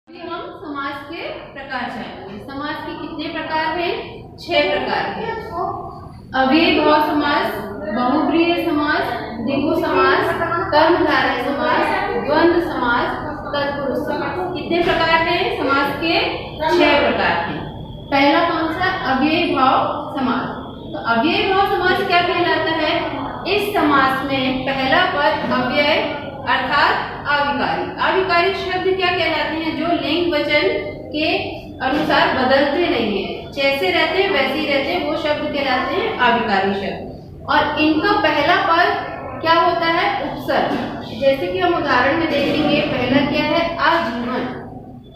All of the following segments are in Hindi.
हम समास के प्रकार जानेंगे। समास के कितने प्रकार हैं? 6 प्रकार हैं। अव्ययीभाव समास, बहुब्रीहि समास, द्विगु समास, कर्मधारय समास, द्वंद्व समास, तत्पुरुष समास। कितने प्रकार हैं? समास के 6 प्रकार हैं। पहला कौन सा? अव्ययीभाव समास। तो अव्ययीभाव समास क्या कहलाता है? इस समास में पहला पद अव्यय अर्थात अविकारी। अविकारी शब्द क्या कहलाते हैं? जो लिंग वचन के अनुसार बदलते नहीं है, जैसे रहते हैं वैसे ही रहते हैं, वो शब्द कहलाते हैं अविकारी शब्द। और इनका पहला पद क्या होता है? उपसर्ग। जैसे कि हम उदाहरण में देखेंगे, पहला क्या है? आजीवन।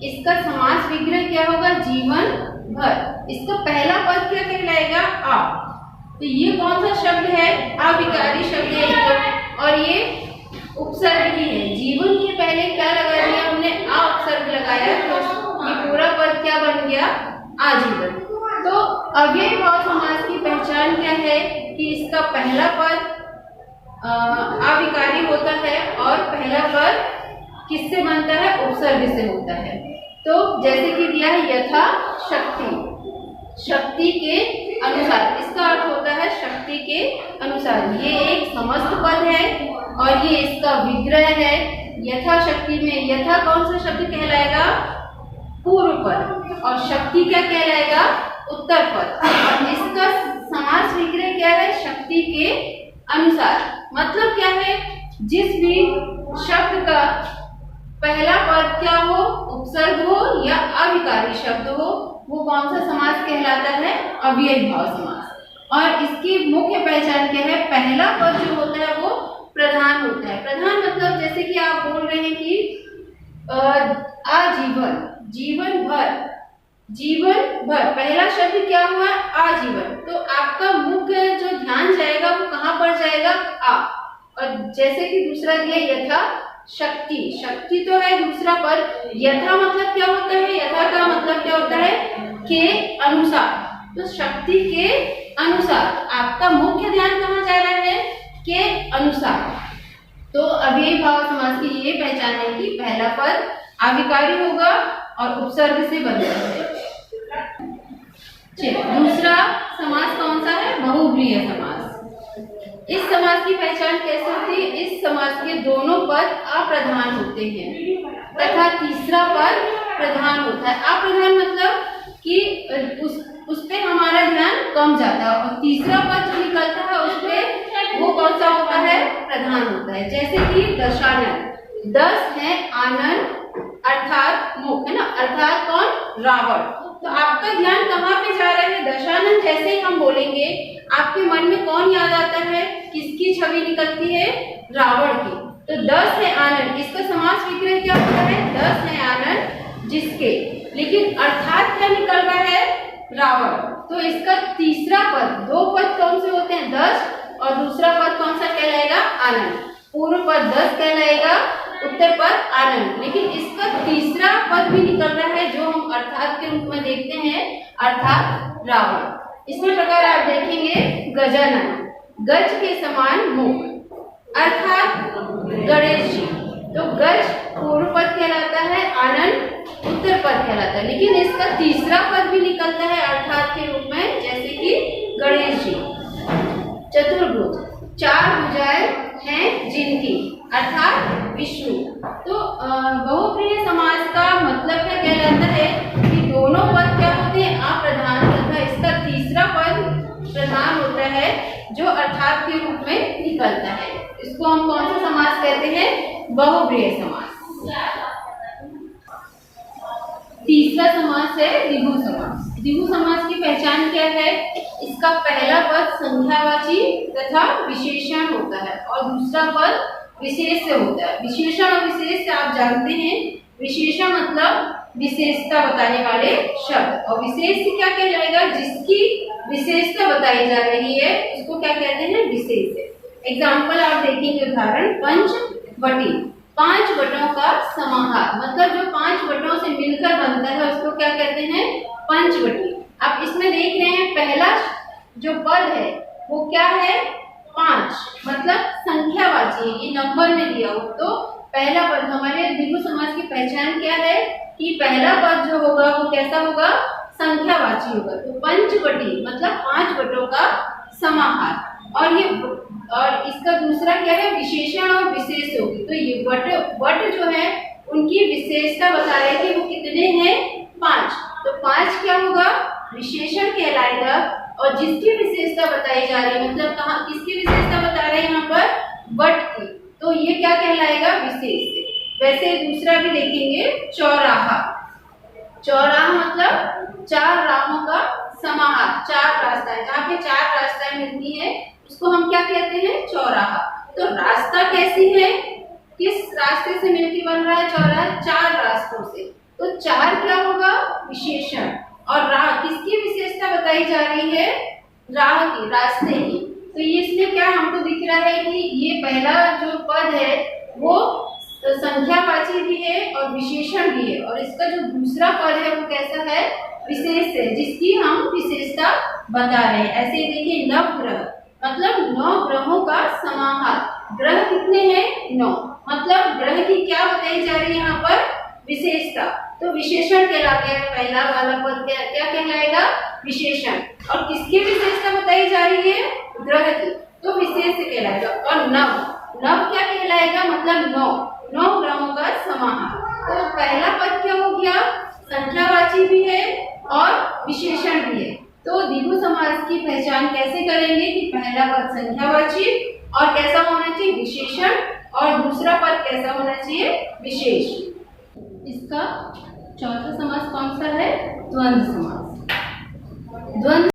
इसका समास विग्रह क्या होगा? जीवन भर। इसका पहला पद क्या कहलाएगा? आ। तो ये कौन सा शब्द है? अविकारी शब्द है। और ये उपसर्ग ही है। जीवन के पहले क्या लगा दिया हमने? आ उपसर्ग लगाया, तो ये पूरा पद क्या बन गया? आजीवन। तो अव्ययीभाव समास की पहचान क्या है? कि इसका पहला पद अविकारी होता है और पहला पद किससे बनता है? उपसर्ग से होता है। तो जैसे कि दिया है यथा शक्ति, शक्ति के अनुसार। इसका अर्थ होता है शक्ति के अनुसार। ये एक समस्त पद है और ये इसका विग्रह है। यथा शक्ति में यथा कौन सा शब्द कहलाएगा? पूर्व पद। और शक्ति क्या कहलाएगा? उत्तर पद। और इसका समास विग्रह क्या है? शक्ति के अनुसार। मतलब क्या है? जिस भी शब्द का पहला पद क्या हो? उपसर्ग हो या अविकारी शब्द हो, वो कौन सा समास कहलाता है? अव्ययीभाव समास। और इसकी मुख्य पहचान क्या है? पहला पद जो होता है वो प्रधान होता है। प्रधान मतलब जैसे कि आप बोल रहे हैं कि आजीवन, जीवन भर, जीवन भर। पहला शब्द क्या हुआ? आजीवन। तो आपका मुख्य जो ध्यान जाएगा वो कहाँ पर जाएगा? आ। और जैसे कि दूसरा दिया यथा शक्ति, शक्ति तो है दूसरा पद। यथा मतलब क्या होता है? यथा का मतलब क्या होता है? के अनुसार। तो शक्ति के अनुसार आपका मुख्य ध्यान कहाँ जा रहा है? के अनुसार। तो अव्ययीभाव समास की ये पहचान है कि पहला पद अविकारी होगा और उपसर्ग से बनता है। दूसरा समास कौन सा है? बहुब्रीहि समास। इस समास की पहचान कैसे होती है? इस समास के दोनों पद अप्रधान होते हैं तथा तीसरा पद प्रधान होता है। अप्रधान मतलब कि उस पे हमारा ध्यान कम जाता है और तीसरा पद जो निकलता है उस पे वो कौन सा होता है? प्रधान होता है। जैसे कि दशानन, 10 है आनंद अर्थात मुख, है ना? अर्थात कौन? रावण। तो आपका ध्यान कहाँ पे जा रहा है? दशानन जैसे ही हम बोलेंगे आपके मन में कौन याद आता है? किसकी छवि निकलती है? रावण की। तो 10 है आनंद, इसका समास विग्रह क्या होता है? 10 है आनंद जिसके, लेकिन अर्थात क्या निकल रहा है? रावण। तो इसका तीसरा पद, दो पद कौन से होते हैं? 10 और दूसरा पद कौन सा कहलाएगा? आनंद। पूर्व पद 10 कहलाएगा, उत्तर पद आनंद। लेकिन इसका तीसरा पद भी निकल रहा है जो हम अर्थात के रूप में देखते हैं, अर्थात रावण। इसी प्रकार आप देखेंगे गजानन, गज के समान मुख अर्थात गणेश जी। तो गज पूर्व पद कहलाता है, आनंद उत्तर पद कहलाता है। लेकिन इसका तीसरा पद भी निकलता है अर्थात के रूप में, जैसे कि गणेश जी। चतुर्भुज, 4 भुजाएं हैं जिनकी अर्थात विष्णु। तो बहुब्रीहि समास का मतलब क्या कहलाता है? कि दोनों पद क्या होते हैं? अप्रधान तथा इसका तीसरा पद प्रधान होता है जो अर्थात के रूप में निकलता है। इसको हम कौन सा समास कहते हैं? बहुब्रीहि समास। तीसरा समास है द्विगु समास। द्विगु समास की पहचान क्या है? इसका पहला पद संख्यावाची तथा विशेषण होता है और दूसरा पद विशेष से होता है। विशेषण और विशेष से आप जानते हैं, विशेषण मतलब विशेषता बताने वाले शब्द, और विशेष से क्या कहलाएगा? जिसकी विशेषता बताई जा रही है उसको क्या कहते हैं? विशेष। एग्जाम्पल आप देखेंगे, उदाहरण पंचवटी, 5 बटों का समाहार। मतलब जो 5 बटों से मिलकर बनता है उसको क्या कहते हैं? पंचवटी। आप इसमें देख रहे हैं पहला जो पद है वो क्या है? 5, मतलब संख्यावाची है, ये नंबर में दिया हो। तो पहला पद हमारे द्विगु समास की पहचान क्या है? कि पहला पद जो होगा वो कैसा होगा, संख्यावाची होगा। तो पंचवटी मतलब 5 वटों का समाहार। और इसका दूसरा क्या है, विशेषण और विशेष होगी। तो ये वट जो है उनकी विशेषता बता रहे थे, वो कितने हैं, 5। तो 5 क्या होगा, विशेषण कहलाएगा। और जिसकी विशेषता बताई जा रही है, मतलब कहाँ किसकी विशेषता बता रहे हैं यहाँ पर, वट की, तो ये क्या कहलाएगा, विशेष। वैसे दूसरा भी देखेंगे, चौराहा। चौराहा मतलब 4 राहों का समाहार, 4 रास्ताएं, जहाँ पे 4 रास्ताएं मिलती है उसको हम क्या कहते हैं, चौराहा। तो रास्ता कैसी है, किस रास्ते से मिलकर बन रहा है चौराहा, 4 रास्तों से। तो 4 क्या होगा, विशेषण। और राह किसकी विशेषता बताई जा रही है, राह की, रास्ते की। तो ये इसमें क्या हमको दिख रहा है कि ये पहला जो पद है वो संख्यावाची भी है और विशेषण भी है, और इसका जो दूसरा पद है वो कैसा है, विशेष है, जिसकी हम विशेषता बता रहे हैं। ऐसे देखिए, नवग्रह मतलब 9 ग्रहों का समाहार। ग्रह कितने हैं, 9, मतलब ग्रह की क्या बताई जा रही है यहाँ पर, विशेषता। तो विशेषण कहलाता है, पहला वाला पद क्या कहलाएगा, विशेषण। और किसकी विशेषता बताई जा रही है, ग्रह की, तो विशेष कहलाएगा। और नव क्या कहलाएगा, मतलब 9 ग्रहों का समाहार। तो पहला पद क्या हो गया, संख्यावाची भी है और विशेषण भी है। तो द्विगु समास की पहचान कैसे करेंगे कि पहला पद संख्यावाची और कैसा होना चाहिए, विशेषण, और दूसरा पद कैसा होना चाहिए, विशेष। इसका चौथा समास कौन सा है, द्वंद्व समास। द्वंद्व